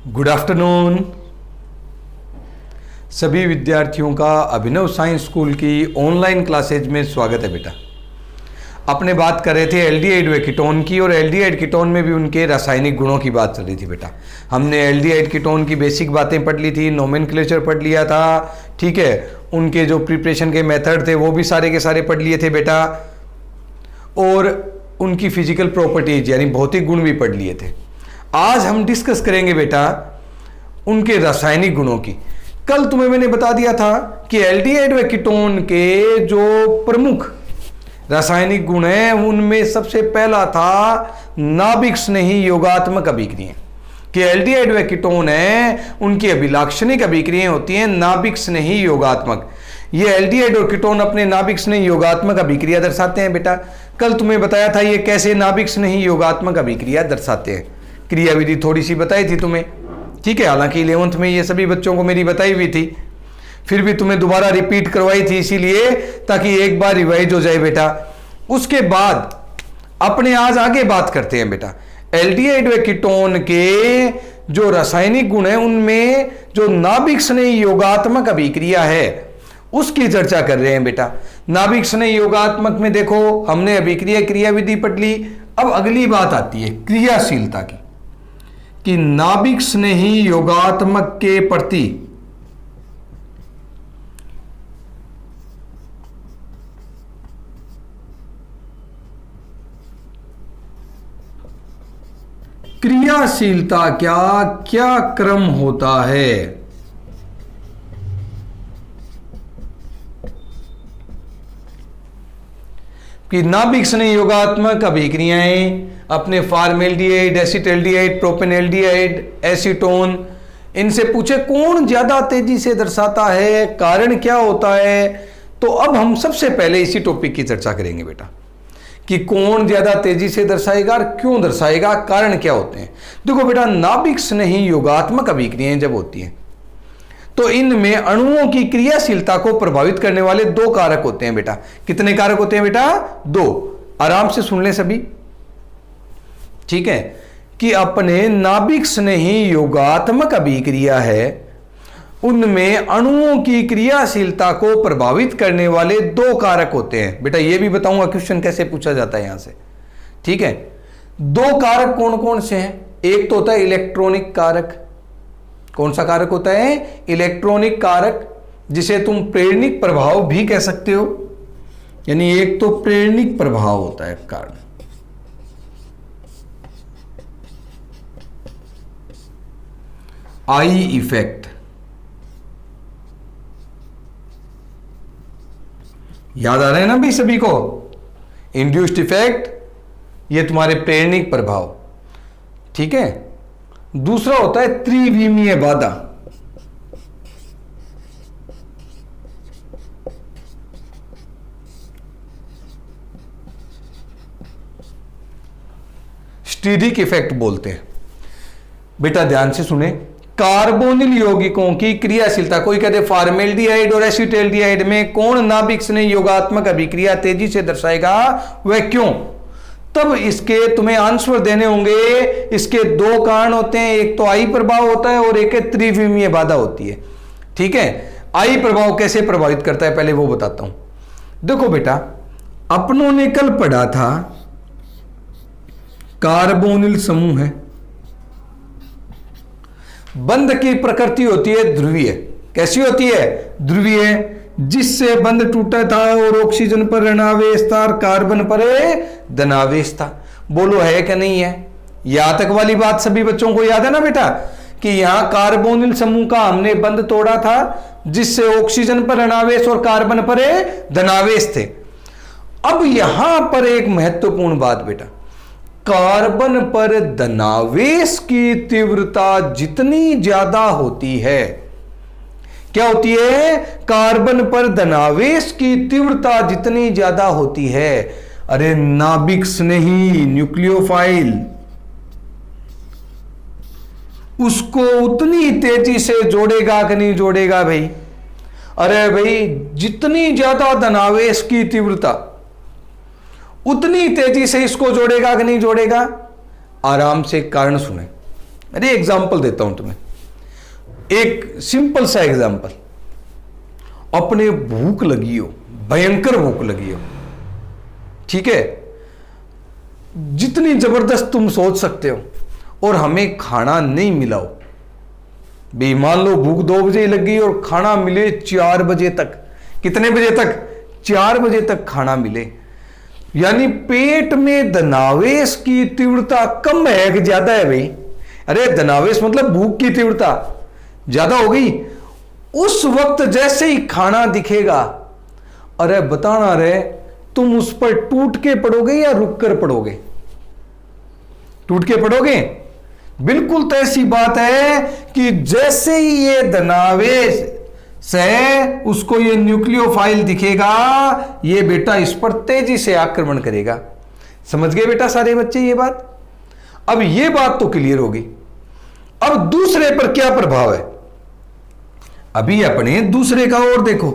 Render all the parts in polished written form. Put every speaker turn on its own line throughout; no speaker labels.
Good afternoon सभी विद्यार्थियों का अभिनव साइंस स्कूल की ऑनलाइन क्लासेज में स्वागत है। बेटा अपने बात कर रहे थे एल्डिहाइड व कीटोन की, और एल्डिहाइड कीटोन में भी उनके रासायनिक गुणों की बात चल रही थी। बेटा हमने एल्डिहाइड कीटोन की बेसिक बातें पढ़ ली थी, नोमेनक्लेचर पढ़ लिया था, ठीक है, उनके जो प्रिपरेशन के मेथड थे वो भी सारे के सारे पढ़ लिए थे बेटा, और उनकी फिजिकल प्रॉपर्टीज यानी भौतिक गुण भी पढ़ लिए थे। आज हम डिस्कस करेंगे बेटा उनके रासायनिक गुणों की। कल तुम्हें मैंने बता दिया था कि एल्डिहाइड व कीटोन के जो प्रमुख रासायनिक गुण हैं उनमें सबसे पहला था नाभिक स्नेही योगात्मक अभिक्रियाएं। कि एल्डिहाइड व कीटोन है उनकी अभिलाक्षणिक अभिक्रियाएं होती हैं नाभिक स्नेही योगात्मक। ये एल्डिहाइड और कीटोन अपने नाभिक स्नेही योगात्मक अभिक्रिया दर्शाते हैं। बेटा कल तुम्हें बताया था ये कैसे नाभिक स्नेही योगात्मक अभिक्रिया दर्शाते हैं। क्रिया विधि थोड़ी सी बताई थी तुम्हें, ठीक है, हालांकि 11th में ये सभी बच्चों को मेरी बताई हुई थी, फिर भी तुम्हें दोबारा रिपीट करवाई थी इसीलिए ताकि एक बार रिवाइज हो जाए बेटा। उसके बाद अपने आज आगे बात करते हैं बेटा एल्डिहाइड व कीटोन के जो रासायनिक गुण है उनमें जो नाभिक स्नेही योगात्मक अभिक्रिया है उसकी चर्चा कर रहे हैं बेटा। नाभिक स्नेही योगात्मक में देखो हमने अभिक्रिया क्रिया विधि पढ़ ली। अब अगली बात आती है क्रियाशीलता की, कि नाभिक स्नेही योगात्मक के प्रति क्रियाशीलता क्या क्या क्रम होता है। कि नाभिक स्नेही योगात्मक अभिक्रियाएं अपने फॉर्मेल्डिहाइड, एसिटाल्डिहाइड, प्रोपेनॉल्डिहाइड, एसीटोन, इनसे पूछे कौन ज्यादा तेजी से दर्शाता है, कारण क्या होता है। तो अब हम सबसे पहले इसी टॉपिक की चर्चा करेंगे बेटा कि कौन ज्यादा तेजी से दर्शाएगा और क्यों दर्शाएगा, कारण क्या होते हैं। देखो बेटा नाभिक स्नेही योगात्मक अभिक्रियाएं जब होती हैं तो इनमें अणुओं की क्रियाशीलता को प्रभावित करने वाले दो कारक होते हैं बेटा। कितने कारक होते हैं बेटा? दो। आराम से सुन ले सभी, ठीक है, कि अपने नाभिक स्नेही योगात्मक अभिक्रिया है उनमें अणुओं की क्रियाशीलता को प्रभावित करने वाले दो कारक होते हैं बेटा। यह भी बताऊंगा क्वेश्चन कैसे पूछा जाता है यहां से, ठीक है। दो कारक कौन कौन से हैं? एक तो होता है इलेक्ट्रॉनिक कारक। कौन सा कारक होता है? इलेक्ट्रॉनिक कारक, जिसे तुम प्रेरणिक प्रभाव भी कह सकते हो। यानी एक तो प्रेरणिक प्रभाव होता है कारण, आई इफेक्ट, याद आ रहे हैं ना भाई सभी को? इंड्यूस्ड इफेक्ट ये तुम्हारे प्रेरणिक प्रभाव, ठीक है। दूसरा होता है त्रिविमीय बाधा। स्टीरिक इफेक्ट बोलते हैं बेटा। ध्यान से सुने, कार्बोनिल यौगिकों की क्रियाशीलता, कोई कहते हैं फॉर्मेल्डिहाइड और एसिटाल्डिहाइड में कौन नाभिक स्नेही योगात्मक अभिक्रिया तेजी से दर्शाएगा, वह क्यों। तब इसके तुम्हें आंसर देने होंगे। इसके दो कारण होते हैं, एक तो आई प्रभाव होता है और एक त्रिविमीय बाधा होती है, ठीक है। आई प्रभाव कैसे प्रभावित करता है पहले वो बताता हूं। देखो बेटा अपनों ने कल पढ़ा था कार्बोनिल समूह है, बंध की प्रकृति होती है ध्रुवीय। कैसी होती है? ध्रुवीय, जिससे बंध टूटा था और ऑक्सीजन पर ऋणावेश था और कार्बन पर धनावेश था। बोलो है कि नहीं है? यहां तक वाली बात सभी बच्चों को याद है ना बेटा, कि यहां कार्बोनिल समूह का हमने बंध तोड़ा था जिससे ऑक्सीजन पर ऋणावेश और कार्बन पर धनावेश थे। अब यहां पर एक महत्वपूर्ण बात बेटा, कार्बन पर धनावेश की तीव्रता जितनी ज्यादा होती है, क्या होती है? कार्बन पर धनावेश की तीव्रता जितनी ज्यादा होती है, अरे नाभिक स्नेही न्यूक्लियोफाइल उसको उतनी तेजी से जोड़ेगा कि नहीं जोड़ेगा भाई? अरे भाई जितनी ज्यादा धनावेश की तीव्रता उतनी तेजी से इसको जोड़ेगा कि नहीं जोड़ेगा? आराम से कारण सुने, अरे एग्जाम्पल देता हूं तुम्हें, एक सिंपल सा एग्जाम्पल। अपने भूख लगी हो, भयंकर भूख लगी हो, ठीक है, जितनी जबरदस्त तुम सोच सकते हो, और हमें खाना नहीं मिला हो। भाई मान लो भूख 2 बजे लग गई और खाना मिले 4 बजे तक। कितने बजे तक? 4 बजे तक खाना मिले। यानी पेट में दनावेश की तीव्रता कम है कि ज्यादा है भाई? अरे दनावेश मतलब भूख की तीव्रता ज्यादा हो गई। उस वक्त जैसे ही खाना दिखेगा, अरे बताना रे, तुम उस पर टूट के पड़ोगे या रुक कर पड़ोगे? टूट के पड़ोगे। बिल्कुल तो ऐसी बात है कि जैसे ही ये दनावेश से उसको ये न्यूक्लियोफाइल दिखेगा, ये बेटा इस पर तेजी से आक्रमण करेगा। समझ गए बेटा सारे बच्चे ये बात? अब ये बात तो क्लियर होगी। अब दूसरे पर क्या प्रभाव है, अभी अपने दूसरे का और देखो।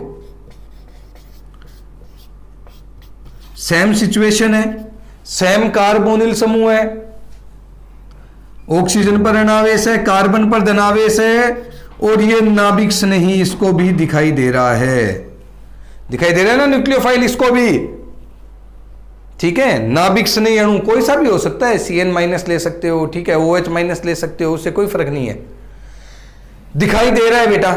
सेम सिचुएशन है, सेम कार्बोनिल समूह है, ऑक्सीजन पर ऋणावेश है, कार्बन पर धनावेश है, और ये नाभिक स्नेही इसको भी दिखाई दे रहा है। दिखाई दे रहा है ना न्यूक्लियोफाइल इसको भी, ठीक है। नाभिक स्नेही अणु कोई सा भी हो सकता है, Cn माइनस ले सकते हो, ठीक है, OH माइनस ले सकते हो, उससे कोई फर्क नहीं है। दिखाई दे रहा है बेटा,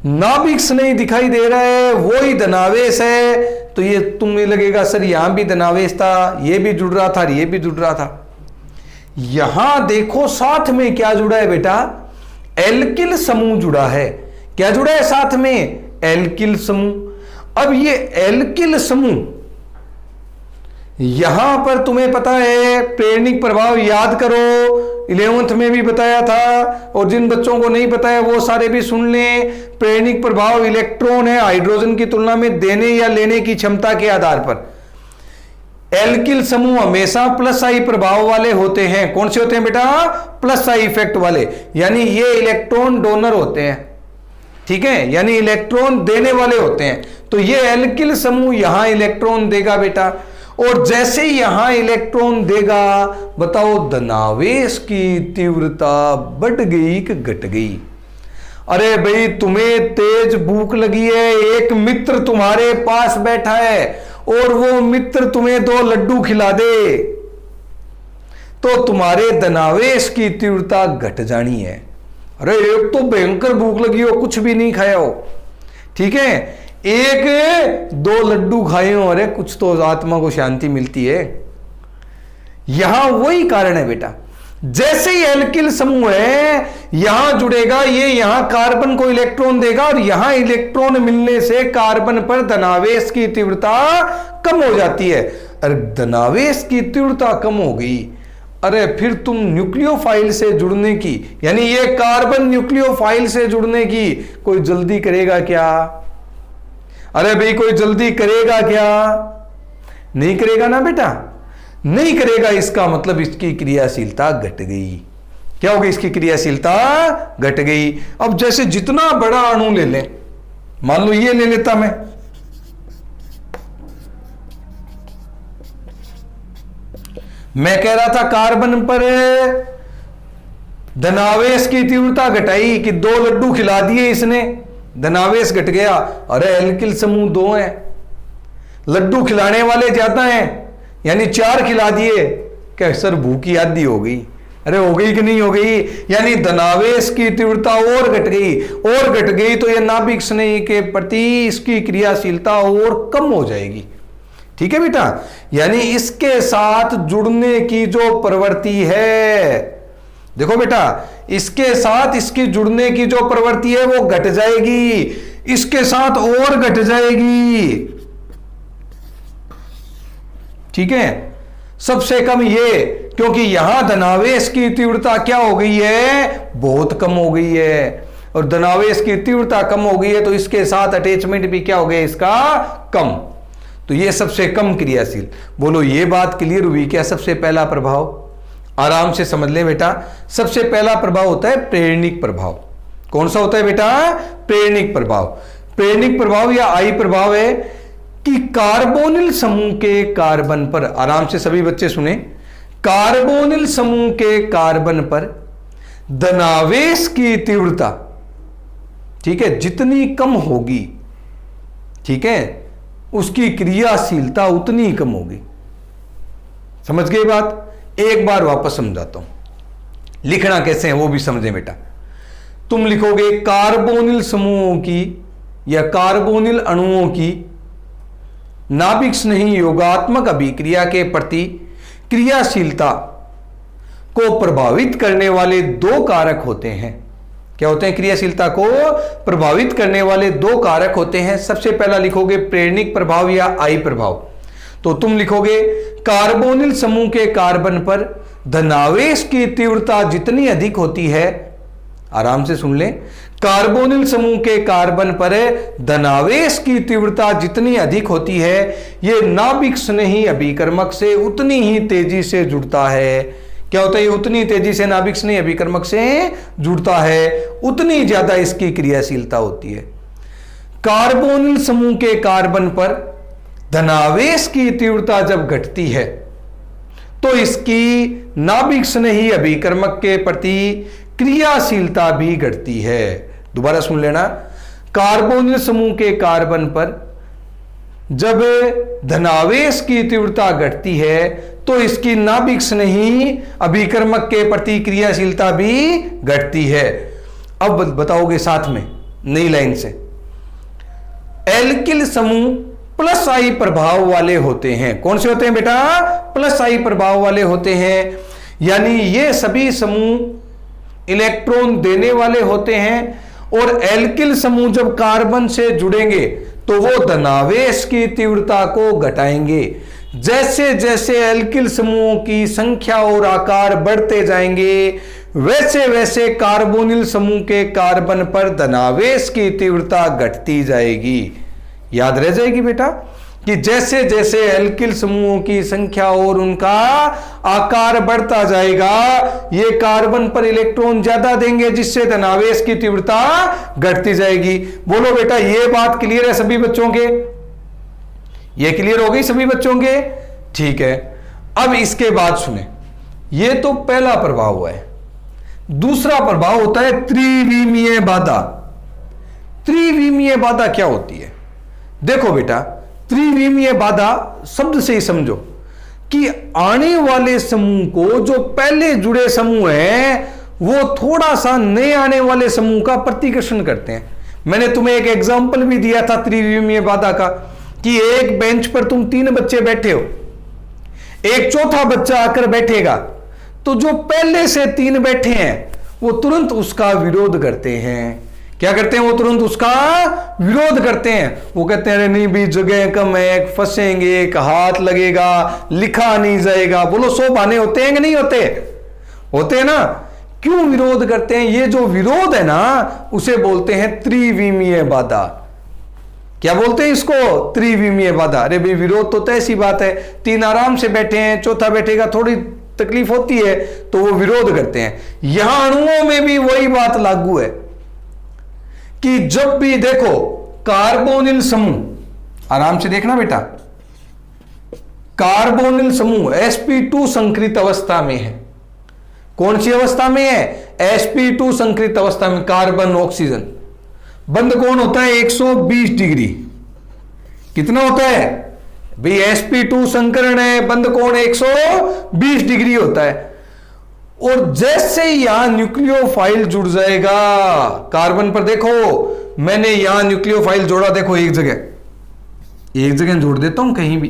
नाभिक स्नेही दिखाई दे रहा है, वो ही धनावेश है। तो ये तुम्हें लगेगा सर यहां भी धनावेश था, ये भी जुड़ रहा था, ये भी जुड़ रहा था। यहां देखो साथ में क्या जुड़ा है बेटा, एल्किल समूह जुड़ा है। क्या जुड़ा है साथ में? एल्किल समूह। अब ये एल्किल समूह, यहां पर तुम्हें पता है प्रेरणिक प्रभाव याद करो, 11th में भी बताया था, और जिन बच्चों को नहीं पता है वो सारे भी सुन लें। प्रेरणिक प्रभाव इलेक्ट्रॉन है हाइड्रोजन की तुलना में देने या लेने की क्षमता के आधार पर। एल्किल समूह हमेशा प्लस आई प्रभाव वाले होते हैं। कौन से होते हैं बेटा? प्लस आई इफेक्ट वाले, यानी ये इलेक्ट्रॉन डोनर होते हैं, ठीक है, यानी इलेक्ट्रॉन देने वाले होते हैं। तो ये एल्किल समूह यहां इलेक्ट्रॉन देगा बेटा, और जैसे ही यहां इलेक्ट्रॉन देगा, बताओ धनावेश की तीव्रता बढ़ गई कि घट गई? अरे भाई तुम्हें तेज भूख लगी है, एक मित्र तुम्हारे पास बैठा है और वो मित्र तुम्हें 2 लड्डू खिला दे, तो तुम्हारे धनावेश की तीव्रता घट जानी है। अरे एक तो भयंकर भूख लगी हो, कुछ भी नहीं खाया हो, ठीक है, 1-2 लड्डू खाए हो, अरे कुछ तो आत्मा को शांति मिलती है। यहां वही कारण है बेटा, जैसे ही एल्किल समूह है यहां जुड़ेगा, ये यहां कार्बन को इलेक्ट्रॉन देगा, और यहां इलेक्ट्रॉन मिलने से कार्बन पर धनावेश की तीव्रता कम हो जाती है। अरे धनावेश की तीव्रता कम हो गई, अरे फिर तुम न्यूक्लियोफाइल से जुड़ने की, यानी ये कार्बन न्यूक्लियोफाइल से जुड़ने की कोई जल्दी करेगा क्या? अरे भाई कोई जल्दी करेगा क्या? नहीं करेगा ना बेटा, नहीं करेगा। इसका मतलब इसकी क्रियाशीलता घट गई। क्या हो गई? इसकी क्रियाशीलता घट गई। अब जैसे जितना बड़ा अणु ले लें, मान लो ये ले लेता मैं कह रहा था कार्बन पर धनावेश की तीव्रता घटाई कि 2 लड्डू खिला दिए इसने, धनावेश घट गया। अरे एल्किल समूह 2 है, लड्डू खिलाने वाले ज्यादा हैं, यानी 4 खिला दिए, क्या सर भूखी आधी हो गई? अरे हो गई कि नहीं हो गई? यानी धनावेश की तीव्रता और घट गई, और घट गई तो यह नाभिक स्नेही के प्रति इसकी क्रियाशीलता और कम हो जाएगी, ठीक है बेटा। यानी इसके साथ जुड़ने की जो प्रवृत्ति है, देखो बेटा, इसके साथ इसकी जुड़ने की जो प्रवृत्ति है वो घट जाएगी, इसके साथ और घट जाएगी, ठीक है। सबसे कम ये, क्योंकि यहां धनावेश की तीव्रता क्या हो गई है? बहुत कम हो गई है, और धनावेश की तीव्रता कम हो गई है तो इसके साथ अटैचमेंट भी क्या हो गया इसका? कम। तो ये सबसे कम क्रियाशील। बोलो ये बात क्लियर हुई क्या? सबसे पहला प्रभाव आराम से समझ ले बेटा। सबसे पहला प्रभाव होता है प्रेरणिक प्रभाव। कौन सा होता है बेटा? प्रेरणिक प्रभाव। प्रेरणिक प्रभाव या आई प्रभाव है कि कार्बोनिल समूह के कार्बन पर, आराम से सभी बच्चे सुने, कार्बोनिल समूह के कार्बन पर धनावेश की तीव्रता, ठीक है, जितनी कम होगी, ठीक है, उसकी क्रियाशीलता उतनी कम होगी। समझ गए बात? एक बार वापस समझाता हूं, लिखना कैसे है वो भी समझे बेटा। तुम लिखोगे कार्बोनिल समूहों की या कार्बोनिल अणुओं की नाभिक स्नेही योगात्मक अभिक्रिया के प्रति क्रियाशीलता को प्रभावित करने वाले दो कारक होते हैं। क्या होते हैं? क्रियाशीलता को प्रभावित करने वाले दो कारक होते हैं। सबसे पहला लिखोगे प्रेरणिक प्रभाव या आई प्रभाव। तो तुम लिखोगे कार्बोनिल समूह के कार्बन पर धनावेश की तीव्रता जितनी अधिक होती है, आराम से सुन लें, कार्बोनिल समूह के कार्बन पर धनावेश की तीव्रता जितनी अधिक होती है, यह नाभिक स्नेही अभिकर्मक से उतनी ही तेजी से जुड़ता है। क्या होता है? ये उतनी तेजी से नाभिक स्नेही अभिकर्मक से जुड़ता है, उतनी ज्यादा इसकी क्रियाशीलता होती है। कार्बोनिल समूह के कार्बन पर धनावेश की तीव्रता जब घटती है तो इसकी नाभिक स्नेही अभिकर्मक के प्रति क्रियाशीलता भी घटती है। दोबारा सुन लेना, कार्बोनिल समूह के कार्बन पर जब धनावेश की तीव्रता घटती है तो इसकी नाभिक स्नेही अभिकर्मक के प्रति क्रियाशीलता भी घटती है। अब बताओगे साथ में नई लाइन से, एल्किल समूह प्लस आई प्रभाव वाले होते हैं। कौन से होते हैं बेटा? प्लस आई प्रभाव वाले होते हैं, यानी ये सभी समूह इलेक्ट्रॉन देने वाले होते हैं। और एल्किल समूह जब कार्बन से जुड़ेंगे तो वो धनावेश की तीव्रता को घटाएंगे। जैसे जैसे एल्किल समूहों की संख्या और आकार बढ़ते जाएंगे, वैसे वैसे कार्बोनिल समूह के कार्बन पर धनावेश की तीव्रता घटती जाएगी। याद रह जाएगी बेटा कि जैसे जैसे एल्किल समूहों की संख्या और उनका आकार बढ़ता जाएगा, ये कार्बन पर इलेक्ट्रॉन ज्यादा देंगे, जिससे धनावेश की तीव्रता घटती जाएगी। बोलो बेटा, ये बात क्लियर है सभी बच्चों के? ये क्लियर हो गई सभी बच्चों के? ठीक है। अब इसके बाद सुने, ये तो पहला प्रभाव हुआ है। दूसरा प्रभाव होता है त्रिविमीय बाधा। त्रिविमीय बाधा क्या होती है? देखो बेटा, त्रिविमीय बाधा शब्द से ही समझो कि आने वाले समूह को, जो पहले जुड़े समूह हैं, वो थोड़ा सा नए आने वाले समूह का प्रतिकर्षण करते हैं। मैंने तुम्हें एक एग्जांपल भी दिया था त्रिविमीय बाधा का कि एक बेंच पर तुम 3 बच्चे बैठे हो, एक चौथा बच्चा आकर बैठेगा, तो जो पहले से 3 बैठे हैं वो तुरंत उसका विरोध करते हैं। क्या करते हैं? वो तुरंत उसका विरोध करते हैं। वो कहते हैं अरे नहीं भी, जगह कम है, फंसेंगे, एक हाथ लगेगा, लिखा नहीं जाएगा। बोलो 100 बहाने होते हैं कि नहीं होते? होते हैं ना। क्यों विरोध करते हैं? ये जो विरोध है ना, उसे बोलते हैं त्रिविमीय बाधा। क्या बोलते हैं इसको? त्रिविमीय बाधा। अरे भाई विरोध तो तय सी बात है, 3 आराम से बैठे हैं, चौथा बैठेगा, थोड़ी तकलीफ होती है तो वो विरोध करते हैं। यहां अणुओं में भी वही बात लागू है कि जब भी देखो कार्बोनिल समूह, आराम से देखना बेटा, कार्बोनिल समूह sp2 संकृत अवस्था में है। कौन सी अवस्था में है? sp2 संकृत अवस्था में। कार्बन ऑक्सीजन, बंद कौन होता है? 120 डिग्री। कितना होता है भाई? sp2 संकरण है, बंद कोण 120 डिग्री होता है। और जैसे यहां न्यूक्लियोफाइल जुड़ जाएगा कार्बन पर, देखो मैंने यहां न्यूक्लियोफाइल जोड़ा, देखो एक जगह जोड़ देता हूं कहीं भी।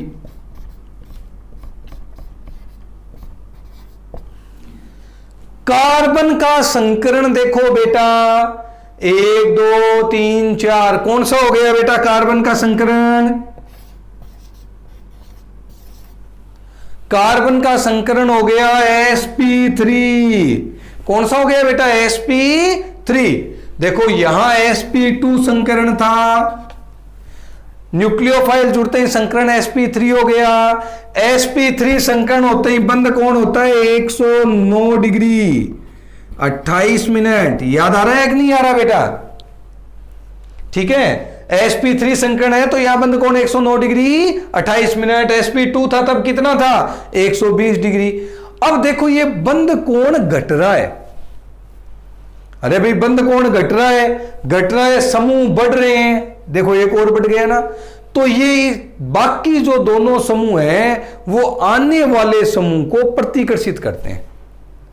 कार्बन का संकरण देखो बेटा, 1 2 3 4, कौन सा हो गया बेटा कार्बन का संकरण? कार्बन का संकरण हो गया sp3। कौन सा हो गया बेटा? sp3। देखो यहां sp2 संकरण था, न्यूक्लियोफाइल जुड़ते ही संकरण sp3 हो गया। sp3 संकरण होते ही बंद कौन होता है? 109 डिग्री 28 मिनट। याद आ रहा है कि नहीं आ रहा बेटा? ठीक है, sp3 संकरण है तो यहां बंद कोण 109 डिग्री 28 मिनट। sp2 था तब कितना था? 120 डिग्री। अब देखो ये बंद कोण घट रहा है। अरे भाई बंद कोण घट रहा है, समूह बढ़ रहे हैं, देखो एक और बढ़ गया ना। तो ये बाकी जो दोनों समूह हैं वो आने वाले समूह को प्रतिकर्षित करते हैं।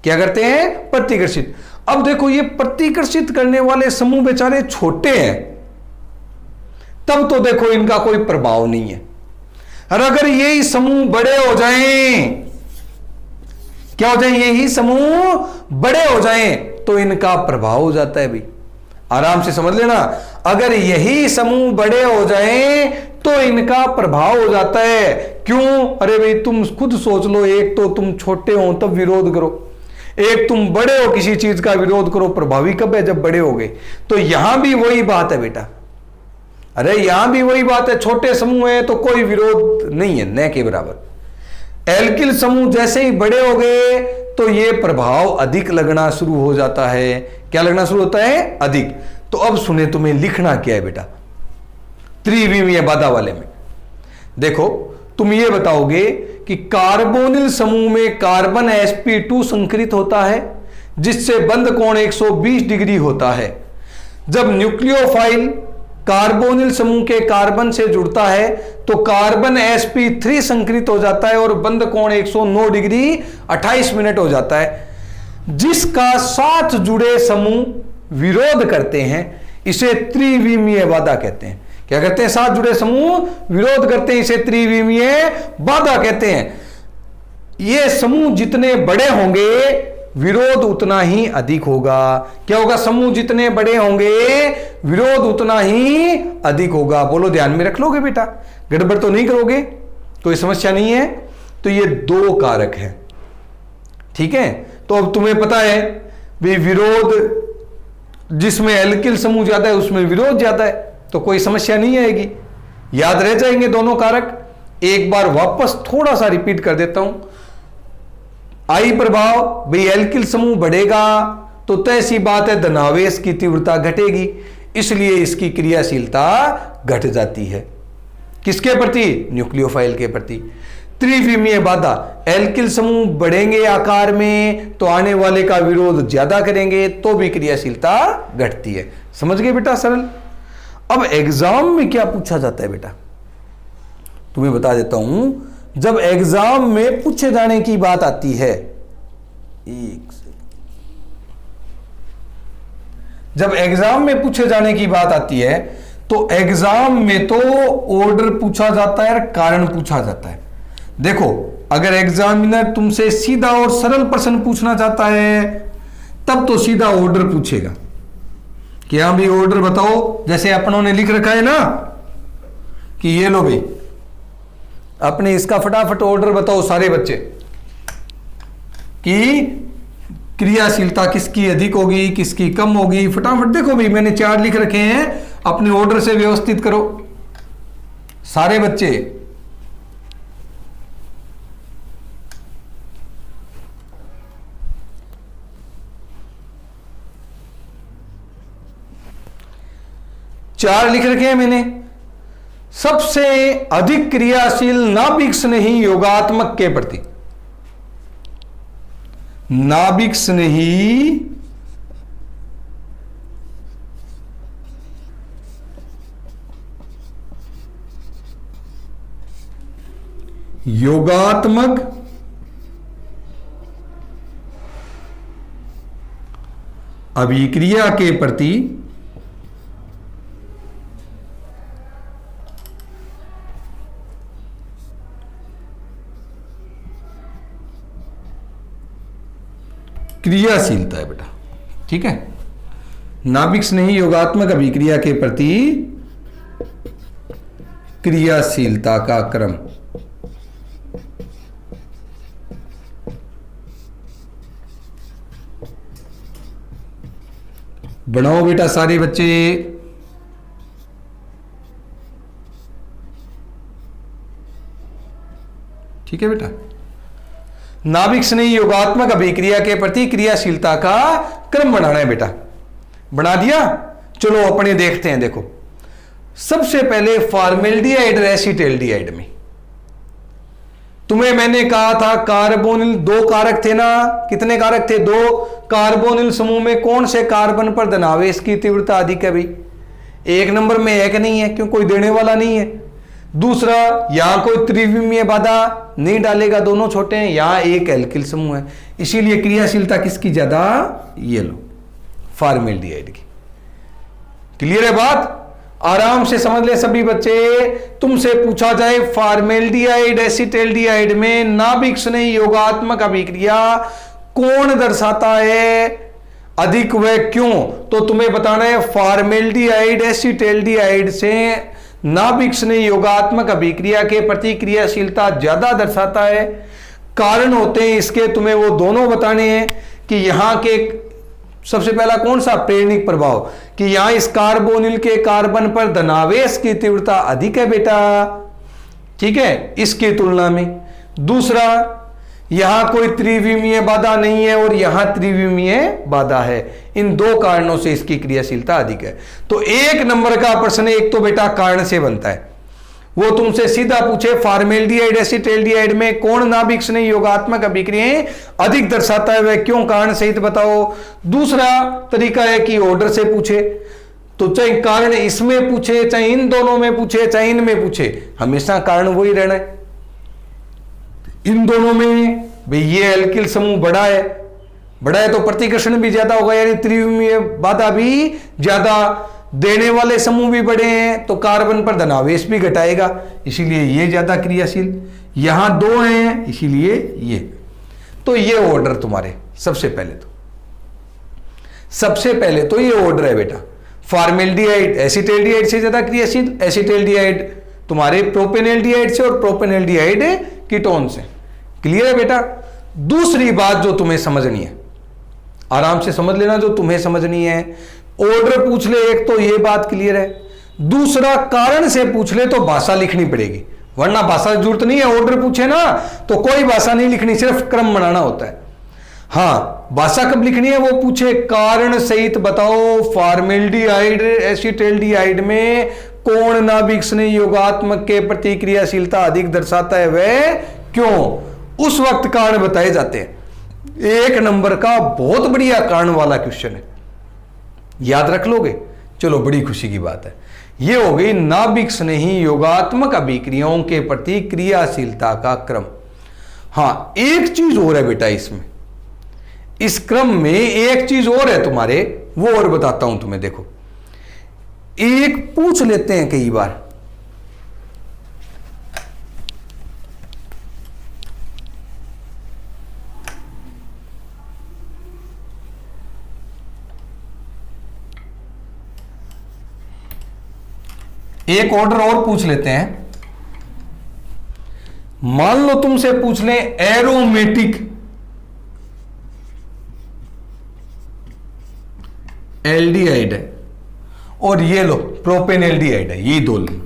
क्या करते हैं? प्रतिकर्षित। अब देखो ये प्रतिकर्षित करने वाले समूह बेचारे छोटे हैं, तब तो देखो इनका कोई प्रभाव नहीं है। और अगर यही समूह बड़े हो जाएं, क्या हो जाए? यही समूह बड़े हो जाएं तो इनका प्रभाव हो जाता है। भाई आराम से समझ लेना, अगर यही समूह बड़े हो जाएं तो इनका प्रभाव हो जाता है। क्यों? अरे भाई तुम खुद सोच लो, एक तो तुम छोटे हो तब विरोध करो, एक तुम बड़े हो किसी चीज का विरोध करो, प्रभावी कब है? जब बड़े हो गए। तो यहां भी वही बात है बेटा, अरे यहां भी वही बात है, छोटे समूह है तो कोई विरोध नहीं है, न के बराबर। एल्किल समूह जैसे ही बड़े हो गए तो ये प्रभाव अधिक लगना शुरू हो जाता है। क्या लगना शुरू होता है? अधिक। तो अब सुने, तुम्हें लिखना क्या है बेटा त्रिविमीय बाधा वाले में? देखो तुम ये बताओगे कि कार्बोनिल समूह में कार्बन sp2 संकरित होता है जिससे बंध कोण 120 डिग्री होता है। जब न्यूक्लियोफाइल कार्बोनिल समूह के कार्बन से जुड़ता है तो कार्बन sp3 संकरित हो जाता है और बंध कोण 109 डिग्री 28 मिनट हो जाता है। जिसका साथ जुड़े समूह विरोध करते हैं इसे त्रिविमीय बाधा कहते हैं। क्या कहते हैं? साथ जुड़े समूह विरोध करते हैं, इसे त्रिविमीय बाधा कहते हैं। ये समूह जितने बड़े होंगे विरोध उतना ही अधिक होगा। क्या होगा? समूह जितने बड़े होंगे विरोध उतना ही अधिक होगा। बोलो, ध्यान में रख लोगे बेटा? गड़बड़ तो नहीं करोगे? कोई समस्या नहीं है? तो ये दो कारक हैं, ठीक है। तो अब तुम्हें पता है भी विरोध, जिसमें एल्किल समूह ज्यादा है उसमें विरोध ज्यादा है, तो कोई समस्या नहीं आएगी, याद रह जाएंगे दोनों कारक। एक बार वापस थोड़ा सा रिपीट कर देता हूं। आई प्रभाव, भाई एल्किल समूह बढ़ेगा तो तय सी बात है धनावेश की तीव्रता घटेगी, इसलिए इसकी क्रियाशीलता घट जाती है। किसके प्रति? न्यूक्लियोफाइल के प्रति। त्रिविमीय बाधा, एल्किल समूह बढ़ेंगे आकार में तो आने वाले का विरोध ज्यादा करेंगे तो भी क्रियाशीलता घटती है। समझ गए बेटा? सरल। अब एग्जाम में क्या पूछा जाता है बेटा, तुम्हें बता देता हूं। जब एग्जाम में पूछे जाने की बात आती है, जब एग्जाम में पूछे जाने की बात आती है तो एग्जाम में तो ऑर्डर पूछा जाता है और कारण पूछा जाता है। देखो, अगर एग्जामिनर तुमसे सीधा और सरल प्रश्न पूछना चाहता है तब तो सीधा ऑर्डर पूछेगा कि हाँ भाई ऑर्डर बताओ, जैसे अपनों ने लिख रखा है ना कि ये लो भाई अपने इसका फटाफट ऑर्डर बताओ सारे बच्चे कि क्रियाशीलता किसकी अधिक होगी किसकी कम होगी। फटाफट देखो भाई, मैंने 4 लिख रखे हैं, अपने ऑर्डर से व्यवस्थित करो सारे बच्चे। चार लिख रखे हैं मैंने। सबसे अधिक क्रियाशील नाभिक स्नेही योगात्मक के प्रति, नाभिक स्नेही योगात्मक अभिक्रिया के प्रति क्रियाशीलता है बेटा, ठीक है। नाभिक स्नेही योगात्मक अभिक्रिया के प्रति क्रियाशीलता का क्रम। बनाओ बेटा सारे बच्चे। ठीक है बेटा, नाभिक स्नेही योगात्मक अभिक्रिया के प्रति क्रियाशीलता का क्रम बनाना है बेटा। बना दिया? चलो अपने देखते हैं। देखो, सबसे पहले फॉर्मेल्डिहाइड और एसिटाल्डिहाइड में तुम्हें मैंने कहा था कार्बोनिल, दो कारक थे ना, कितने कारक थे? दो। कार्बोनिल समूह में कौन से कार्बन पर धनावेश की तीव्रता अधिक है भाई? एक नंबर में एक नहीं है, क्यों? कोई देने वाला नहीं है। दूसरा, यहां कोई त्रिविमीय बाधा नहीं डालेगा, दोनों छोटे हैं, यहां एक एल्किल समूह है, इसीलिए क्रियाशीलता किसकी ज्यादा? ये लो, फॉर्मेल्डिहाइड की। क्लियर है बात? आराम से समझ ले सभी बच्चे। तुमसे पूछा जाए फॉर्मेल्डिहाइड एसिटाल्डिहाइड में नाभिक स्नेही योगात्मक अभिक्रिया कौन दर्शाता है अधिक, व क्यों? तो तुम्हें बताना है फॉर्मेल्डिहाइड एसिटाल्डिहाइड से नाभिक स्नेही योगात्मक अभिक्रिया के प्रति क्रियाशीलता ज्यादा दर्शाता है। कारण होते हैं इसके, तुम्हें वो दोनों बताने हैं कि यहां के सबसे पहला कौन सा? प्रेरणिक प्रभाव, कि यहां इस कार्बोनिल के कार्बन पर धनावेश की तीव्रता अधिक है बेटा, ठीक है, इसकी तुलना में। दूसरा, यहां कोई त्रिविमीय बाधा नहीं है और यहां त्रिविमीय बाधा है, इन दो कारणों से इसकी क्रियाशीलता अधिक है। तो एक नंबर का प्रश्न एक तो बेटा कारण से बनता है, वो तुमसे सीधा पूछे फॉर्मेल्डिहाइड एसिटाल्डिहाइड में कौन नाभिक स्नेही योगात्मक अभिक्रियाएं अधिक दर्शाता है, वह क्यों? कारण सहित बताओ। दूसरा तरीका है कि ऑर्डर से पूछे, तो चाहे कारण इसमें पूछे, चाहे इन दोनों में पूछे, चाहे इनमें पूछे, हमेशा कारण वही रहना है। इन दोनों में भाई ये एल्किल समूह बड़ा है, बड़ा है तो प्रतिकर्षण भी ज्यादा होगा, यानी त्रिविमीय बाधा भी ज्यादा, देने वाले समूह भी बड़े हैं तो कार्बन पर धनावेश भी घटाएगा, इसीलिए ये ज्यादा क्रियाशील। यहां दो हैं इसीलिए ये। तो ये ऑर्डर तुम्हारे सबसे पहले तो ये ऑर्डर है बेटा। फॉर्मेल्डिहाइड एसिटाल्डिहाइड से ज्यादा क्रियाशील, एसिटाल्डिहाइड तुम्हारे प्रोपेनॉल्डिहाइड से और प्रोपेनॉल्डिहाइड कीटोन से। क्लियर है बेटा? दूसरी बात जो तुम्हें समझनी है, आराम से समझ लेना, जो तुम्हें समझनी है, ऑर्डर पूछ ले एक तो ये बात क्लियर है। दूसरा, कारण से पूछ ले तो भाषा लिखनी पड़ेगी, वरना भाषा की जरूरत नहीं है। ऑर्डर पूछे ना तो कोई भाषा नहीं लिखनी, सिर्फ क्रम बनाना होता है। हाँ, भाषा कब लिखनी है? वो पूछे कारण सहित बताओ फॉर्मेल्डिहाइड एसिटाल्डिहाइड में कौन नाभिक स्नेही योगात्मक के प्रति क्रियाशीलता अधिक दर्शाता है, वह क्यों? उस वक्त कारण बताए जाते हैं। एक नंबर का बहुत बढ़िया कारण वाला क्वेश्चन है, याद रख लोगे? चलो, बड़ी खुशी की बात है। यह हो गई नाभिक स्नेही योगात्मक अभिक्रियाओं के प्रति क्रियाशीलता का क्रम। हां, एक चीज और है बेटा इसमें, इस क्रम में एक चीज और है तुम्हारे, वो और बताता हूं तुम्हें। देखो, एक पूछ लेते हैं कई बार, एक ऑर्डर और पूछ लेते हैं। मान लो तुमसे पूछ लें एरोमेटिक एल्डिहाइड है और ये लो प्रोपेनॉल्डिहाइड है, ये दो लो।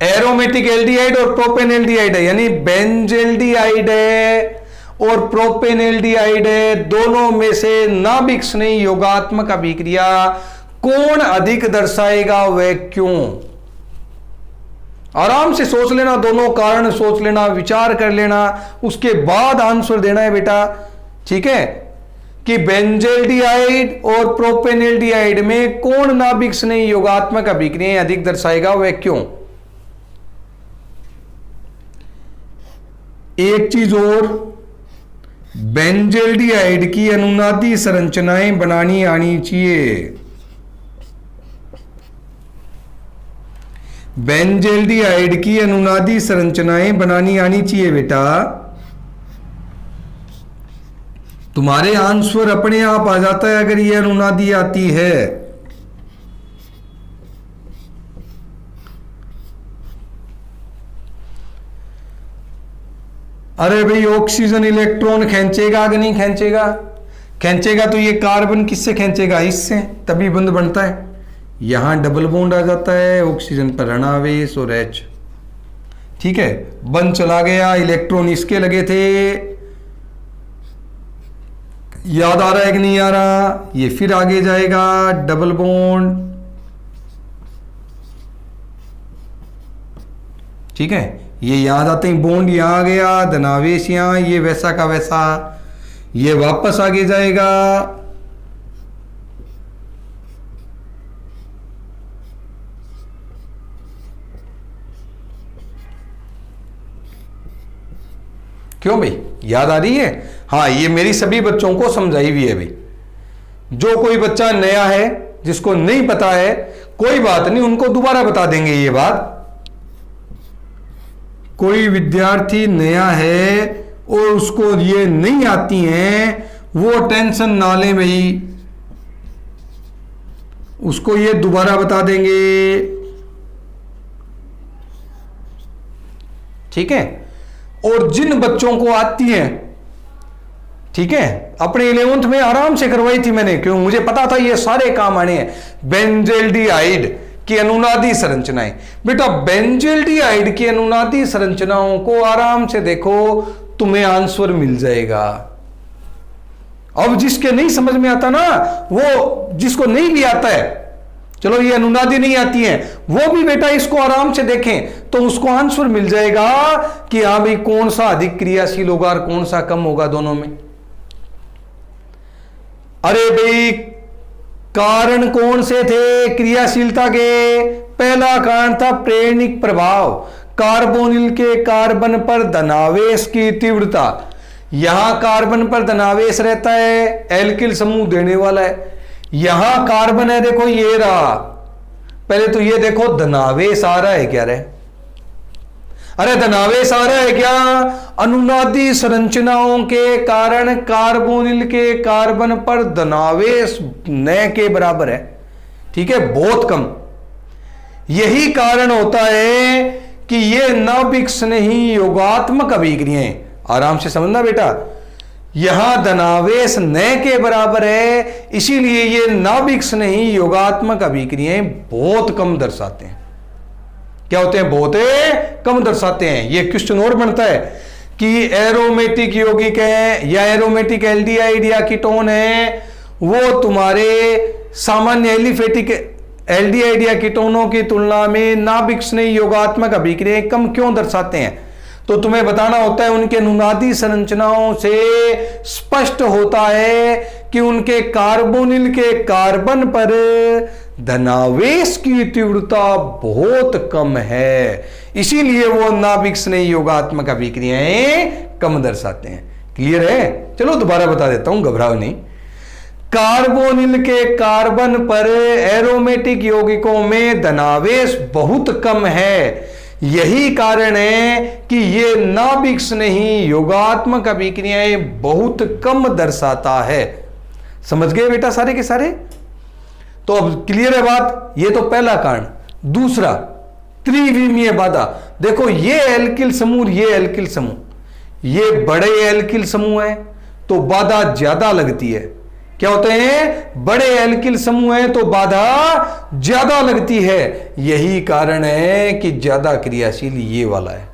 एरोमेटिक एल्डिहाइड और प्रोपेनॉल्डिहाइड है, यानी बेंजल्डिहाइड है और प्रोपेनॉल्डिहाइड है, दोनों में से नाभिक स्नेही योगात्मक अभिक्रिया कौन अधिक दर्शाएगा, वह क्यों? आराम से सोच लेना, दोनों कारण सोच लेना, विचार कर लेना, उसके बाद आंसर देना है बेटा, ठीक है? कि बेंजल्डिहाइड और प्रोपेनॉल्डिहाइड में कौन नाभिक स्नेही योगात्मक अभिक्रियाएं अधिक दर्शाएगा, वह क्यों? एक चीज और, बेंजल्डिहाइड की अनुनादी संरचनाएं बनानी आनी चाहिए। बेंजल्डिहाइड की अनुनादी संरचनाएं बनानी आनी चाहिए बेटा। तुम्हारे आंसर अपने आप आ जाता है अगर ये अनुनादी आती है। अरे भाई, ऑक्सीजन इलेक्ट्रॉन खींचेगा कि नहीं खींचेगा? खींचेगा तो ये कार्बन किससे खींचेगा? इससे, तभी बंध बनता है। यहां डबल बॉन्ड आ जाता है, ऑक्सीजन पर ऋणावेश और H, ठीक है, बंद चला गया, इलेक्ट्रॉन इसके लगे थे। याद आ रहा है कि नहीं आ रहा? ये फिर आगे जाएगा, डबल बॉन्ड, ठीक है, ये याद आते ही बॉन्ड यहाँ आ गया, धनावेश यहाँ, ये वैसा का वैसा, ये वापस आगे जाएगा। क्यों भाई, याद आ रही है? हाँ, ये मेरी सभी बच्चों को समझाई हुई है भाई। जो कोई बच्चा नया है, जिसको नहीं पता है, कोई बात नहीं, उनको दोबारा बता देंगे ये बात। कोई विद्यार्थी नया है और उसको ये नहीं आती हैं, वो टेंशन ना ले भाई, उसको ये दोबारा बता देंगे, ठीक है। और जिन बच्चों को आती है, ठीक है, अपने 11th में आराम से करवाई थी मैंने, क्यों, मुझे पता था ये सारे काम आने हैं। बेंजल्डिहाइड की अनुनादी संरचनाएं, बेटा बेंजल्डिहाइड की अनुनादी संरचनाओं को आराम से देखो, तुम्हें आंसर मिल जाएगा। अब जिसके नहीं समझ में आता ना, वो जिसको नहीं भी आता है, चलो ये अनुनादी नहीं आती है, वो भी बेटा इसको आराम से देखें तो उसको आंसर मिल जाएगा कि हाँ भाई कौन सा अधिक क्रियाशील होगा और कौन सा कम होगा दोनों में। अरे भाई कारण कौन से थे क्रियाशीलता के? पहला कारण था प्रेरणिक प्रभाव, कार्बोनिल के कार्बन पर धनावेश की तीव्रता। यहां कार्बन पर धनावेश रहता है, एल्किल समूह देने वाला है। यहां कार्बन है, देखो ये रहा, पहले तो ये देखो धनावेश आ रहा है क्या रे? अरे धनावेश आ रहा है क्या? अनुनादी संरचनाओं के कारण कार्बोनिल के कार्बन पर धनावेश न के बराबर है, ठीक है, बहुत कम। यही कारण होता है कि ये नाभिक स्नेही योगात्मक अभिक्रियाएं, आराम से समझना बेटा, यहां धनावेश न के बराबर है, इसीलिए ये नाभिक स्नेही योगात्मक अभिक्रियाएं बहुत कम दर्शाते हैं। क्या होते हैं? बहुत कम दर्शाते हैं। ये क्वेश्चन और बनता है कि एरोमेटिक यौगिक है या एरोमेटिक एल्डिहाइड या कीटोन है, वो तुम्हारे सामान्य एलिफेटिक एल्डिहाइड या कीटोनों की तुलना में नाभिक स्नेही योगात्मक अभिक्रियाएं कम क्यों दर्शाते हैं? तो तुम्हें बताना होता है, उनके अनुनादी संरचनाओं से स्पष्ट होता है कि उनके कार्बोनिल के कार्बन पर धनावेश की तीव्रता बहुत कम है, इसीलिए वो नाभिक स्नेही योगात्मक अभिक्रियाएं कम दर्शाते हैं। क्लियर है? चलो दोबारा बता देता हूं, घबराओ नहीं। कार्बोनिल के कार्बन पर एरोमेटिक यौगिकों में धनावेश बहुत कम है, यही कारण है कि ये नाभिक स्नेही योगात्मक अभिक्रियाएं बहुत कम दर्शाता है। समझ गए बेटा सारे के सारे? तो अब क्लियर है बात? ये तो पहला कारण। दूसरा, त्रिविमीय बाधा। देखो ये एल्किल समूह, ये एल्किल समूह, ये बड़े एल्किल समूह है तो बाधा ज्यादा लगती है। क्या होते हैं? बड़े एल्किल समूह है तो बाधा ज्यादा लगती है। यही कारण है कि ज्यादा क्रियाशील ये वाला है,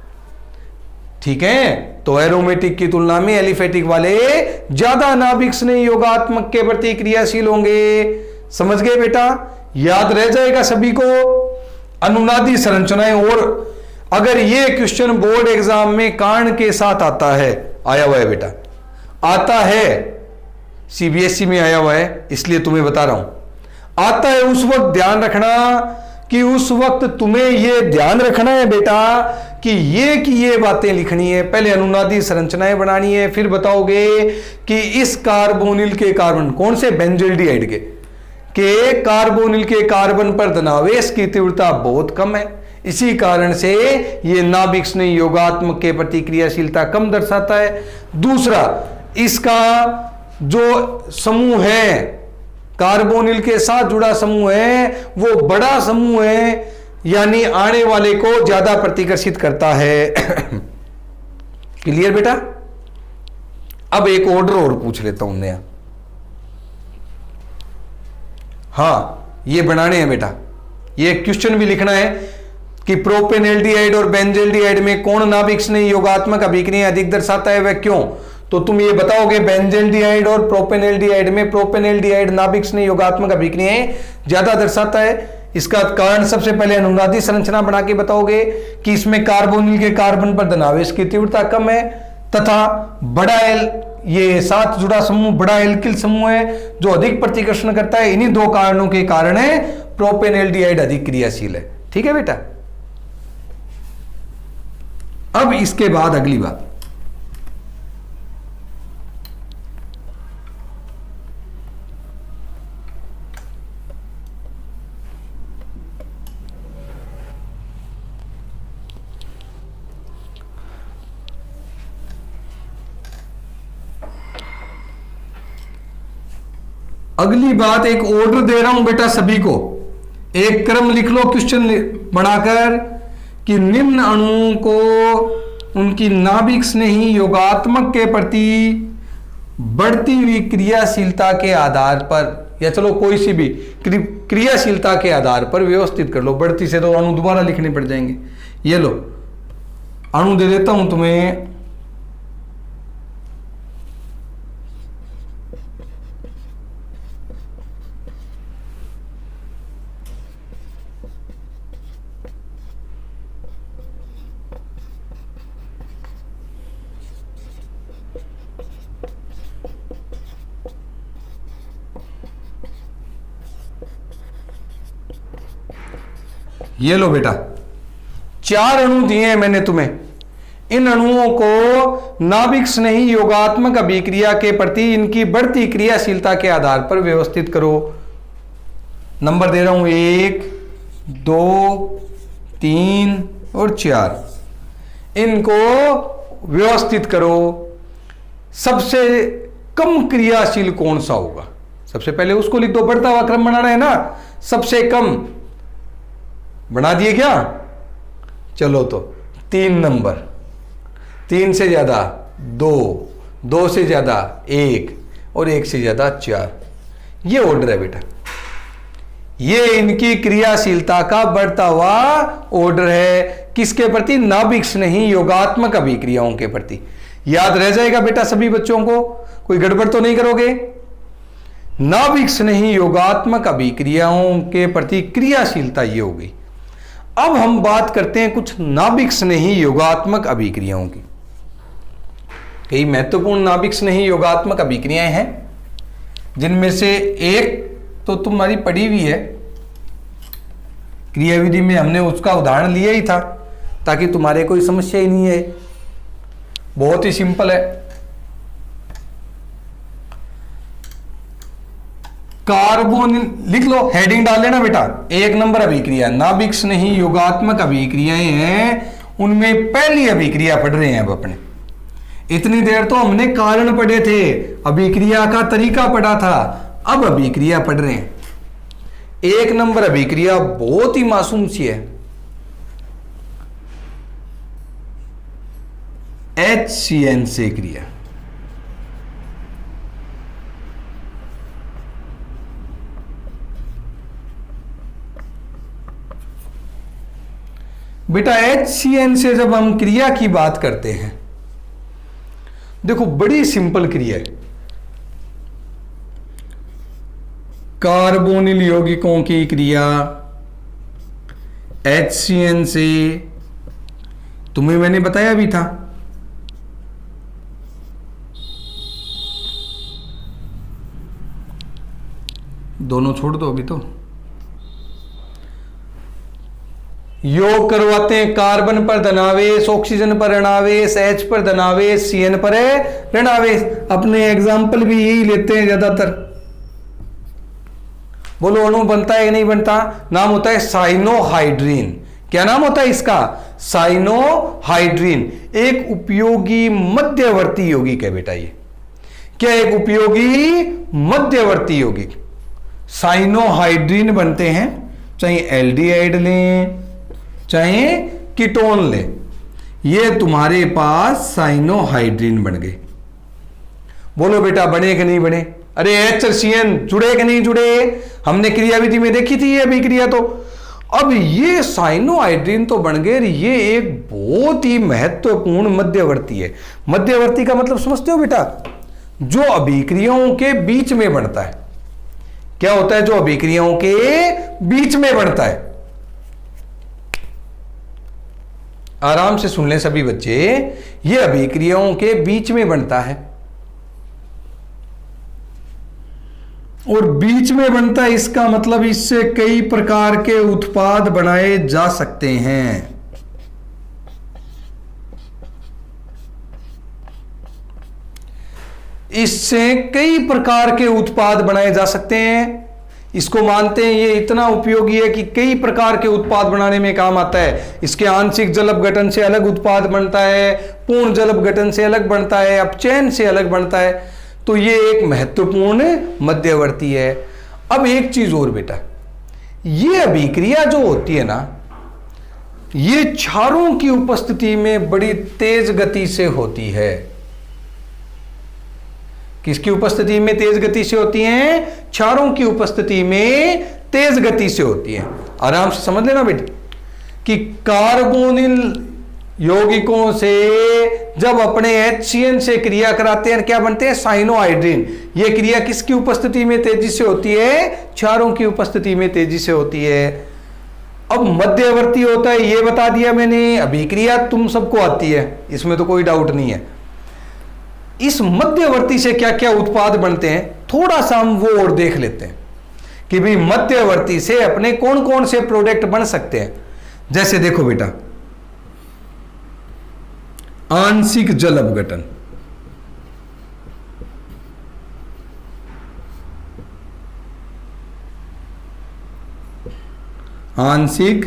ठीक है। तो एरोमेटिक की तुलना में एलिफेटिक वाले ज्यादा नाभिक स्नेही योगात्मक के प्रति क्रियाशील होंगे। समझ गए बेटा? याद रह जाएगा सभी को अनुनादी संरचनाएं। और अगर ये क्वेश्चन बोर्ड एग्जाम में कारण के साथ आता है, आया हुआ है बेटा, आता है, सीबीएसई में आया हुआ है, इसलिए तुम्हें बता रहा हूं, आता है, उस वक्त ध्यान रखना कि उस वक्त तुम्हें यह ध्यान रखना है बेटा कि ये बातें लिखनी है। पहले अनुनादी संरचनाएं बनानी है, फिर बताओगे कि इस कार्बोनिल के कार्बन, कौन से? बेंजल्डिहाइड के कार्बोनिल के कार्बन पर धनावेश की तीव्रता बहुत कम है, इसी कारण से ये नाभिक स्नेही योगात्मक के प्रति क्रियाशीलता कम दर्शाता है। दूसरा, इसका जो समूह है, कार्बोनिल के साथ जुड़ा समूह है, वो बड़ा समूह है, यानी आने वाले को ज्यादा प्रतिकर्षित करता है। क्लियर बेटा? अब एक ऑर्डर और पूछ लेता हूं नया। हाँ, ये बनाने हैं बेटा, ये क्वेश्चन भी लिखना है कि प्रोपेनएल्डिहाइड और बेंजल्डिहाइड में कौन नाभिक स्नेही योगात्मक अभिक्रियाएं अधिक दर्शाता है, वह क्यों? तो तुम ये बताओगे बेंजल्डिहाइड और प्रोपेनएल्डिहाइड में प्रोपेनएल्डिहाइड नाभिक स्नेही योगात्मक अभिक्रियाएं ज्यादा दर्शाता है, इसका कारण सबसे पहले अनुनादी संरचना बना के बताओगे कि इसमें कार्बोनिल के कार्बन पर धनावेश की तीव्रता कम है, तथा बड़ा एल, ये साथ जुड़ा समूह बड़ा एल्किल समूह है जो अधिक प्रतिकर्षण करता है। इन्हीं दो कारणों के कारण है प्रोपेन एल्डिहाइड अधिक क्रियाशील है। ठीक है बेटा। अब इसके बाद अगली बात, अगली बात एक ऑर्डर दे रहा हूं बेटा सभी को, एक क्रम लिख लो क्वेश्चन बनाकर कि निम्न अणुओं को उनकी नाभिक स्नेही योगात्मक के प्रति बढ़ती हुई क्रियाशीलता के आधार पर, या चलो कोई सी भी क्रियाशीलता के आधार पर व्यवस्थित कर लो। बढ़ती से तो अणु दोबारा लिखने पड़ जाएंगे। ये लो अणु दे देता हूं तुम्हें, ये लो बेटा 4 अणु दिए हैं मैंने तुम्हें। इन अणुओं को नाभिक स्नेही योगात्मक अभिक्रिया के प्रति इनकी बढ़ती क्रियाशीलता के आधार पर व्यवस्थित करो। नंबर दे रहा हूं 1, 2, 3 और 4। इनको व्यवस्थित करो। सबसे कम क्रियाशील कौन सा होगा, सबसे पहले उसको लिख दो। बढ़ता हुआ क्रम बनाना है ना, सबसे कम बना दिए क्या? चलो तो 3 नंबर, 3 से ज्यादा 2, 2 से ज्यादा 1 और 1 से ज्यादा 4। ये ऑर्डर है बेटा, ये इनकी क्रियाशीलता का बढ़ता हुआ ऑर्डर है। किसके प्रति? नाभिक स्नेही योगात्मक अभिक्रियाओं के प्रति। याद रह जाएगा बेटा सभी बच्चों को, कोई गड़बड़ तो नहीं करोगे। नाभिक स्नेही योगात्मक अभिक्रियाओं के प्रति क्रियाशीलता ये होगी। अब हम बात करते हैं कुछ नाभिक स्नेही योगात्मक अभिक्रियाओं की। कई महत्वपूर्ण नाभिक स्नेही योगात्मक अभिक्रियाएं हैं, जिनमें से एक तो तुम्हारी पढ़ी हुई है क्रियाविधि में, हमने उसका उदाहरण लिया ही था ताकि तुम्हारे कोई समस्या ही नहीं है। बहुत ही सिंपल है। कार्बोनिल लिख लो, हेडिंग डाल लेना बेटा। 1 नंबर अभिक्रिया नाभिक स्नेही योगात्मक अभिक्रियाएं हैं, उनमें पहली अभिक्रिया पढ़ रहे हैं अब अपने। इतनी देर तो हमने कारण पढ़े थे, अभिक्रिया का तरीका पढ़ा था, अब अभिक्रिया पढ़ रहे हैं। 1 नंबर अभिक्रिया बहुत ही मासूम सी है, HCN से क्रिया। बेटा HCN से जब हम क्रिया की बात करते हैं, देखो बड़ी सिंपल क्रिया है। कार्बोनिल यौगिकों की क्रिया HCN से, तुम्हें मैंने बताया भी था। दोनों छोड़ दो अभी तो। योग करवाते हैं, कार्बन पर धनावेश, ऑक्सीजन पर ऋणावेश, H पर धनावेश, CN पर है ऋणावेश। अपने एग्जाम्पल भी यही लेते हैं ज्यादातर। बोलो अणु बनता है या नहीं बनता? नाम होता है साइनोहाइड्रीन। क्या नाम होता है इसका? साइनोहाइड्रीन। एक उपयोगी मध्यवर्ती यौगिक है बेटा ये। क्या? एक उपयोगी मध्यवर्ती यौगिक। साइनोहाइड्रीन बनते हैं, चाहे एल्डिहाइड लें चाहे कीटोन लें, ये तुम्हारे पास साइनोहाइड्रीन बन गए। बोलो बेटा बने कि नहीं बने? अरे H और CN जुड़े कि नहीं जुड़े? हमने क्रियाविधि में देखी थी ये अभिक्रिया। तो अब ये साइनोहाइड्रीन तो बन गए, ये एक बहुत ही महत्वपूर्ण मध्यवर्ती है। मध्यवर्ती का मतलब समझते हो बेटा? जो अभिक्रियाओं के बीच में बनता है। क्या होता है? जो अभिक्रियाओं के बीच में बनता है। आराम से सुन लें सभी बच्चे, ये अभिक्रियाओं के बीच में बनता है, और बीच में बनता है इसका मतलब इससे कई प्रकार के उत्पाद बनाए जा सकते हैं। इससे कई प्रकार के उत्पाद बनाए जा सकते हैं। इसको मानते हैं ये इतना उपयोगी है कि कई प्रकार के उत्पाद बनाने में काम आता है। इसके आंशिक जल अपघटन से अलग उत्पाद बनता है, पूर्ण जल अपघटन से अलग बनता है, अपचयन से अलग बनता है। तो ये एक महत्वपूर्ण मध्यवर्ती है। अब एक चीज और बेटा, ये अभिक्रिया जो होती है ना, ये क्षारों की उपस्थिति में बड़ी तेज गति से होती है। किसकी उपस्थिति में तेज गति से होती हैं? क्षारों की उपस्थिति में तेज गति से होती है। आराम से समझ लेना बेटी कि कार्बोनिल यौगिकों से जब अपने HCN से क्रिया कराते हैं, क्या बनते हैं? साइनोहाइड्रिन। यह क्रिया किसकी उपस्थिति में तेजी से होती है? क्षारों की उपस्थिति में तेजी से होती है। अब मध्यवर्ती होता है, यह बता दिया मैंने। अभिक्रिया तुम सबको आती है, इसमें तो कोई डाउट नहीं है। इस मध्यवर्ती से क्या क्या उत्पाद बनते हैं, थोड़ा सा हम वो और देख लेते हैं कि भाई मध्यवर्ती से अपने कौन कौन से प्रोडक्ट बन सकते हैं। जैसे देखो बेटा, आंशिक जल अपघटन, आंशिक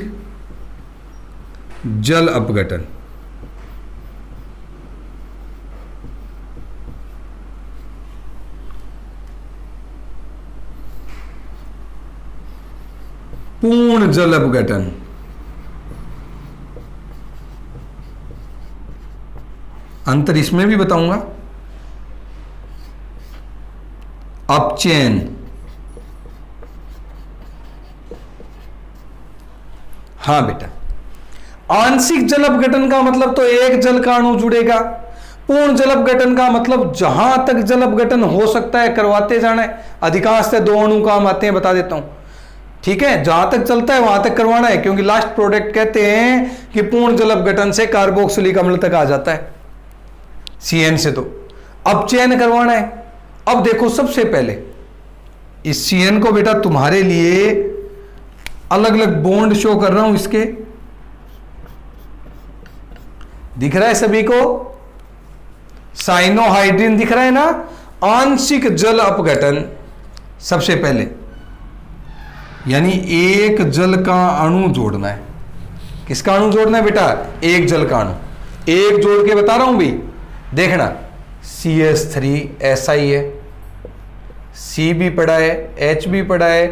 जल अपघटन, पूर्ण जल अपघटन, अंतर इसमें भी बताऊंगा, अपचयन। हां बेटा, आंशिक जल अपघटन का मतलब तो एक जल का अणु जुड़ेगा। पूर्ण जल अपघटन का मतलब जहां तक जल अपघटन हो सकता है करवाते जाना है। अधिकांश से 2 अणु काम आते हैं, बता देता हूं, ठीक है। जहां तक चलता है वहां तक करवाना है, क्योंकि लास्ट प्रोडक्ट कहते हैं कि पूर्ण जल अपघटन से कार्बोक्सिलिक अम्ल तक आ जाता है, CN से। तो अपचयन करवाना है। अब देखो, सबसे पहले इस CN को बेटा तुम्हारे लिए अलग अलग बॉन्ड शो कर रहा हूं। इसके दिख रहा है सभी को? साइनोहाइड्रिन दिख रहा है ना? आंशिक जल अपघटन सबसे पहले, यानी एक जल का अणु जोड़ना है। किसका अणु जोड़ना है बेटा? एक जल का अणु। एक जोड़ के बता रहा हूं भाई, देखना, CH3 ऐसा ही है, C भी पड़ा है, H भी पड़ा है,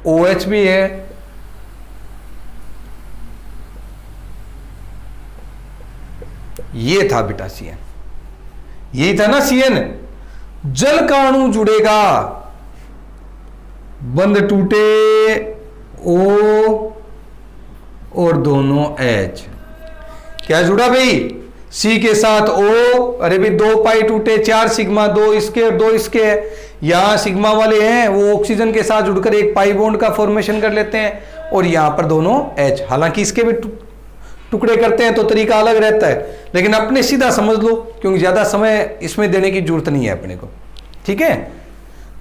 OH भी है। ये था बेटा CN, यही था ना CN। जल का अणु जुड़ेगा, बंद टूटे O और दोनों H। क्या जुड़ा भाई? C के साथ O, अरे भाई 2 पाई टूटे 4 सिग्मा, 2 इसके और 2 इसके है। यहां सिग्मा वाले हैं, वो ऑक्सीजन के साथ जुड़कर एक पाई बॉन्ड का फॉर्मेशन कर लेते हैं, और यहां पर दोनों H। हालांकि इसके भी टुकड़े करते हैं तो तरीका अलग रहता है, लेकिन अपने सीधा समझ लो, क्योंकि ज्यादा समय इसमें देने की जरूरत नहीं है अपने को, ठीक है।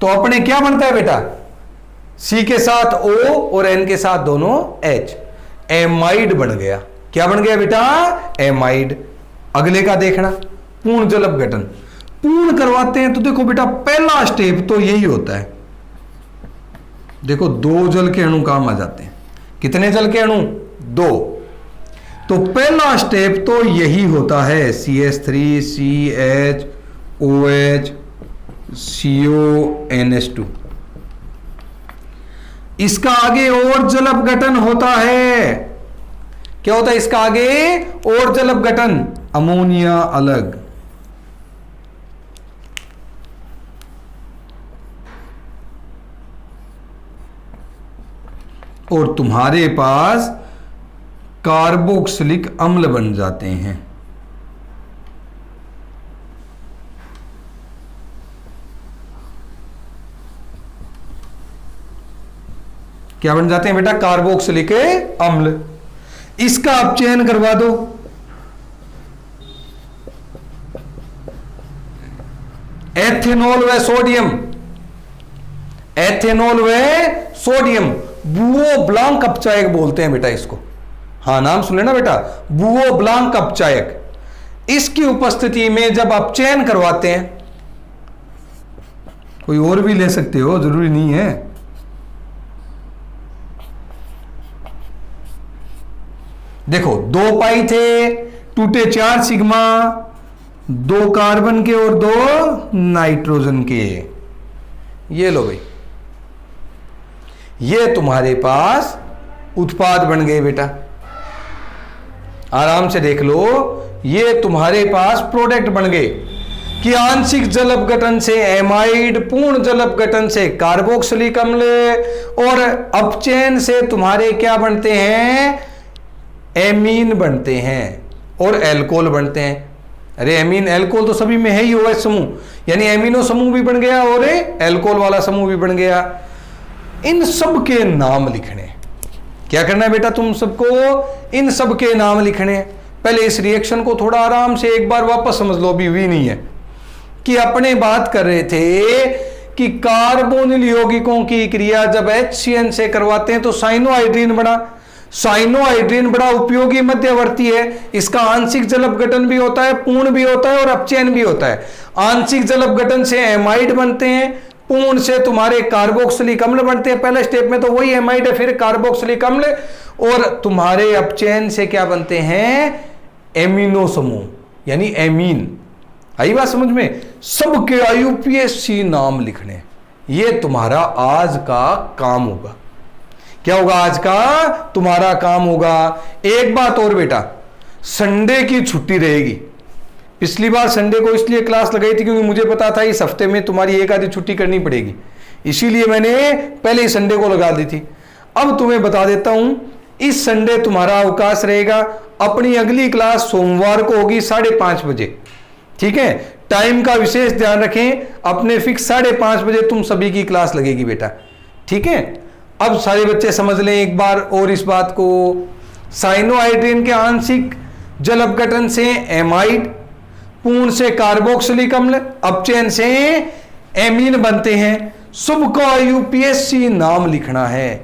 तो अपने क्या बनता है बेटा? C के साथ O और N के साथ दोनों H, एमाइड बन गया। क्या बन गया बेटा? एमाइड। अगले का देखना, पूर्ण जल अपघटन। पूर्ण करवाते हैं तो देखो बेटा, पहला स्टेप तो यही होता है। देखो, 2 जल के अणु काम आ जाते हैं। कितने जल के अणु? 2। तो पहला स्टेप तो यही होता है, CH3 CH OH CO NH2। इसका आगे और जल अपघटन होता है। क्या होता है इसका आगे? और जल अपघटन, अमोनिया अलग। और तुम्हारे पास कार्बोक्सिलिक अम्ल बन जाते हैं। क्या बन जाते हैं बेटा? कार्बोक्सिलिक अम्ल। इसका आप चयन करवा दो, एथेनॉल व सोडियम, एथेनॉल व सोडियम, बुओ ब्लांक अपचायक बोलते हैं बेटा इसको। हाँ, नाम सुन लेना बेटा, बुओ ब्लांक अपचायक। इसकी उपस्थिति में जब आप चयन करवाते हैं, कोई और भी ले सकते हो, जरूरी नहीं है। देखो 2 पाई थे, टूटे 4 सिग्मा, 2 कार्बन के और 2 नाइट्रोजन के। ये लो भाई, ये तुम्हारे पास उत्पाद बन गए बेटा। आराम से देख लो, ये तुम्हारे पास प्रोडक्ट बन गए कि आंशिक जल अपघटन से एमाइड, पूर्ण जल अपघटन से कार्बोक्सिलिक अम्ल, और अपचयन से तुम्हारे क्या बनते हैं? एमीन बनते हैं और एल्कोहल बनते हैं। अरे एमीन एल्कोहल तो सभी में है ही, OH समूह, यानी एमिनो समूह भी बन गया और एल्कोहल वाला समूह भी बन गया। इन सब के नाम लिखने, क्या करना है बेटा तुम सबको? इन सब के नाम लिखने। पहले इस रिएक्शन को थोड़ा आराम से एक बार वापस समझ लो, अभी हुई नहीं है। कि अपने बात कर रहे थे कि कार्बोनिल यौगिकों की क्रिया जब HCN से करवाते हैं तो साइनोहाइड्रीन बना। साइनोहाइड्रीन बड़ा उपयोगी मध्यवर्ती है। इसका आंशिक जल अपघटन भी होता है, पूर्ण भी होता है और अपचयन भी होता है। आंशिक जल अपघटन से एमाइड बनते हैं, पूर्ण से तुम्हारे कार्बोक्सिलिक अम्ल बनते हैं। पहले स्टेप में तो वही एमाइड है, फिर कार्बोक्सिलिक अम्ल, और तुम्हारे अपचयन से क्या बनते हैं? एमिनो समूह, यानी एमीन। आई बात समझ में? सबके IUPAC नाम लिखने। ये तुम्हारा आज का काम होगा। क्या होगा आज का? तुम्हारा काम होगा। एक बात और बेटा, संडे की छुट्टी रहेगी। पिछली बार संडे को इसलिए क्लास लगाई थी क्योंकि मुझे पता था इस हफ्ते में तुम्हारी एक आधी छुट्टी करनी पड़ेगी, इसीलिए मैंने पहले ही संडे को लगा दी थी। अब तुम्हें बता देता हूं, इस संडे तुम्हारा अवकाश रहेगा। अपनी अगली क्लास सोमवार को होगी 5:30 बजे, ठीक है? टाइम का विशेष ध्यान रखें, अपने फिक्स 5:30 बजे तुम सभी की क्लास लगेगी बेटा, ठीक है? अब सारे बच्चे समझ लें एक बार और इस बात को। साइनोहाइड्रीन के आंशिक जल अपघटन से एमाइड, पूर्ण से कार्बोक्सिलिक अम्ल, अपचयन से एमीन बनते हैं। सबका IUPAC नाम लिखना है।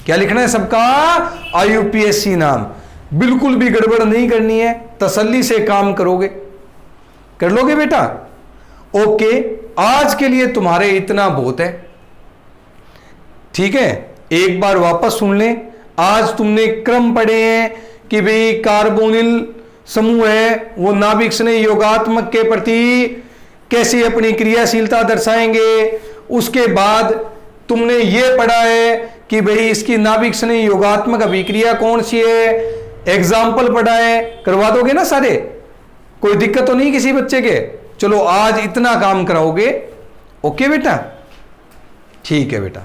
क्या लिखना है सबका? IUPAC नाम। बिल्कुल भी गड़बड़ नहीं करनी है, तसल्ली से काम करोगे, कर लोगे बेटा? ओके, आज के लिए तुम्हारे इतना बहुत है, ठीक है? एक बार वापस सुन लें। आज तुमने क्रम पढ़े हैं कि भाई कार्बोनिल समूह है वो नाभिक स्नेह योगात्मक के प्रति कैसी अपनी क्रियाशीलता दर्शाएंगे। उसके बाद तुमने ये पढ़ा है कि भाई इसकी नाभिक स्नेह योगात्मक अभिक्रिया कौन सी है, एग्जाम्पल पढ़ा है। करवा दोगे ना सारे? कोई दिक्कत तो नहीं किसी बच्चे के? चलो आज इतना काम कराओगे। ओके बेटा, ठीक है बेटा।